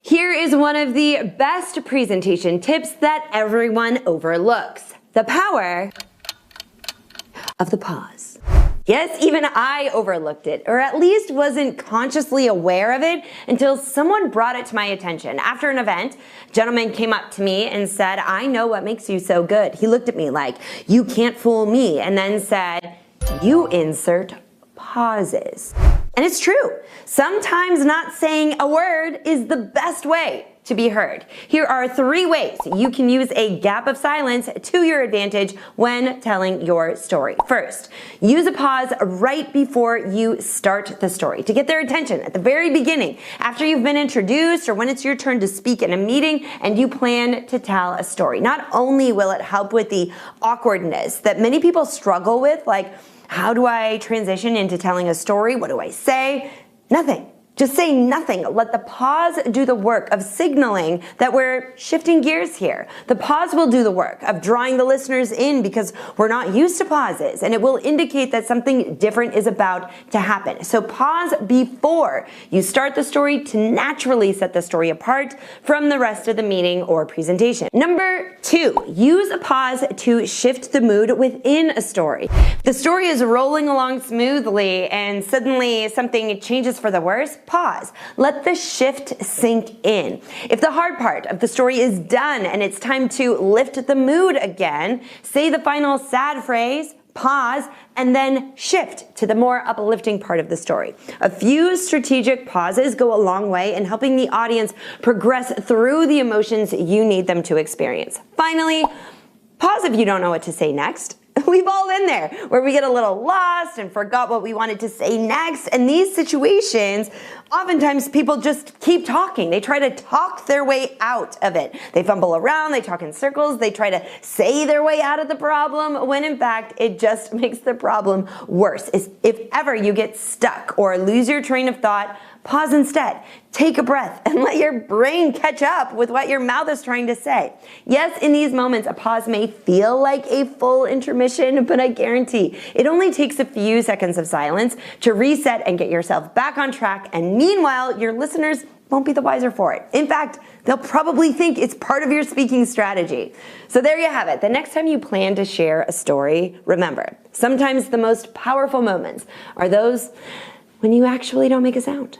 Here is one of the best presentation tips that everyone overlooks: the power of the pause. Yes, even I overlooked it, or at least wasn't consciously aware of it until someone brought it to my attention. After an event, a gentleman came up to me and said, "I know what makes you so good." He looked at me like, "You can't fool me," and then said, "You insert pauses." And it's true. Sometimes not saying a word is the best way to be heard. Here are 3 ways you can use a gap of silence to your advantage when telling your story. First, use a pause right before you start the story to get their attention at the very beginning, after you've been introduced or when it's your turn to speak in a meeting and you plan to tell a story. Not only will it help with the awkwardness that many people struggle with, like, how do I transition into telling a story? What do I say? Nothing. Just say nothing. Let the pause do the work of signaling that we're shifting gears here. The pause will do the work of drawing the listeners in because we're not used to pauses, and it will indicate that something different is about to happen. So pause before you start the story to naturally set the story apart from the rest of the meeting or presentation. Number 2, use a pause to shift the mood within a story. The story is rolling along smoothly and suddenly something changes for the worse. Pause. Let the shift sink in. If the hard part of the story is done and it's time to lift the mood again, say the final sad phrase, pause, and then shift to the more uplifting part of the story. A few strategic pauses go a long way in helping the audience progress through the emotions you need them to experience. Finally, pause if you don't know what to say next. We've all been there, where we get a little lost and forgot what we wanted to say next. And these situations, oftentimes people just keep talking. They try to talk their way out of it. They fumble around, they talk in circles, they try to say their way out of the problem, when in fact, it just makes the problem worse. If ever you get stuck or lose your train of thought, pause instead. Take a breath and let your brain catch up with what your mouth is trying to say. Yes, in these moments, a pause may feel like a full intermission, but I guarantee it only takes a few seconds of silence to reset and get yourself back on track. And meanwhile, your listeners won't be the wiser for it. In fact, they'll probably think it's part of your speaking strategy. So there you have it. The next time you plan to share a story, remember, sometimes the most powerful moments are those when you actually don't make a sound.